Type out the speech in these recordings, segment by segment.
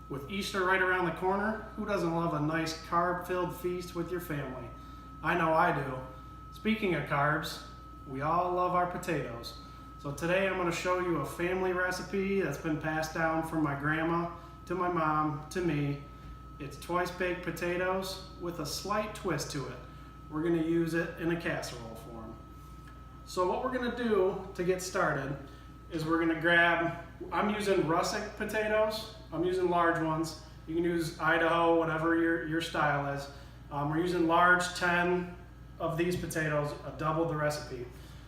With Easter right around the corner, who doesn't love a nice carb-filled feast with your family? I know I do. Speaking of carbs, we all love our potatoes. So today I'm going to show you a family recipe that's been passed down from my grandma to my mom to me. It's twice baked potatoes with a slight twist to it. We're going to use it in a casserole form. So what we're going to do to get started is we're going to grab, I'm using russet potatoes. I'm using large ones. You can use Idaho, whatever your style is. We're using large 10 of these potatoes, double the recipe.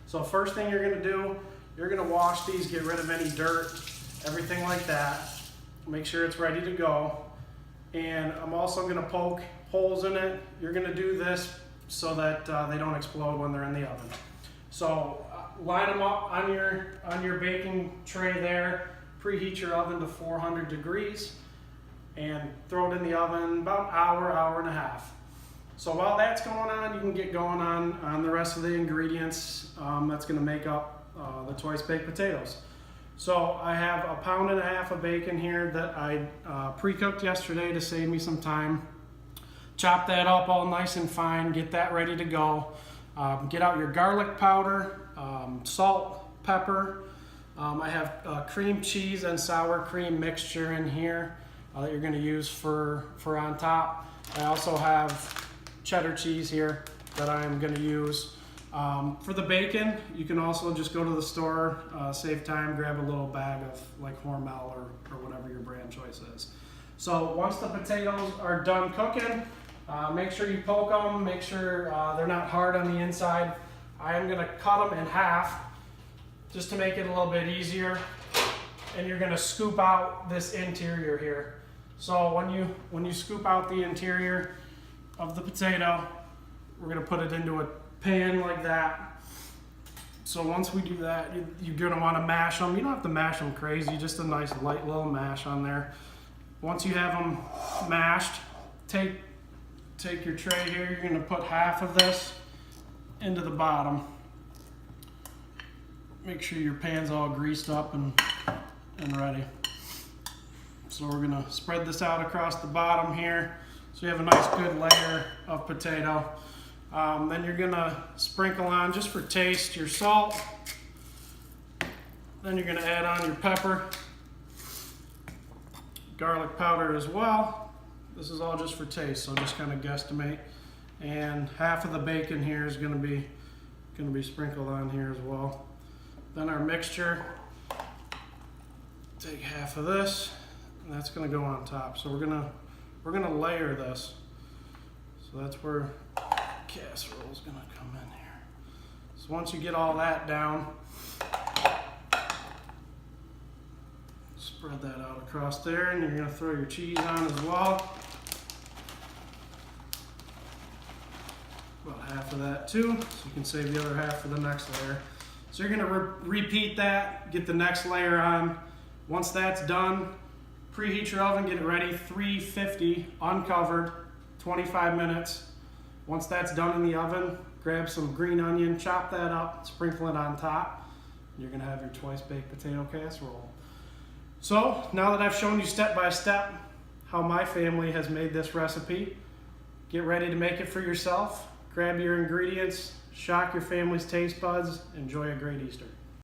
So first thing you're going to do, you're going to wash these, get rid of any dirt, everything like that. Make sure it's ready to go. And I'm also going to poke holes in it. You're going to do this so that they don't explode when they're in the oven. So line them up on your baking tray there. Preheat your oven to 400 degrees and throw it in the oven about an hour, hour and a half. So while that's going on, you can get going on the rest of the ingredients that's going to make up the twice baked potatoes. So I have 1.5 pounds of bacon here that I pre-cooked yesterday to save me some time. Chop that up all nice and fine, get that ready to go. Get out your garlic powder, salt, pepper. I have cream cheese and sour cream mixture in here that you're going to use for on top. I also have cheddar cheese here that I'm going to use. For the bacon, you can also just go to the store, save time, grab a little bag of like Hormel or whatever your brand choice is. So once the potatoes are done cooking, make sure you poke them, make sure they're not hard on the inside. I am going to cut them in half just to make it a little bit easier. And you're going to scoop out this interior here. So when you scoop out the interior of the potato, we're going to put it into a pan like that. So once we do that, you're going to want to mash them. You don't have to mash them crazy, just a nice light little mash on there. Once you have them mashed, take your tray here. You're going to put half of this into the bottom. Make sure your pan's all greased up and ready. So we're going to spread this out across the bottom here so you have a nice good layer of potato. Then you're going to sprinkle on, just for taste, your salt. Then you're going to add on your pepper, garlic powder as well. This is all just for taste, so just kind of guesstimate. And half of the bacon here is going to be sprinkled on here as well. Then our mixture, take half of this, and that's going to go on top. So we're gonna layer this. So that's where casserole is going to come in here. So once you get all that down, spread that out across there, and you're going to throw your cheese on as well. About half of that too, so you can save the other half for the next layer. So you're going to repeat that, get the next layer on. Once that's done, preheat your oven, get it ready, 350 uncovered, 25 minutes. Once that's done in the oven, grab some green onion, chop that up, sprinkle it on top. And you're going to have your twice baked potato casserole. So now that I've shown you step by step how my family has made this recipe, get ready to make it for yourself. Grab your ingredients, shock your family's taste buds, enjoy a great Easter.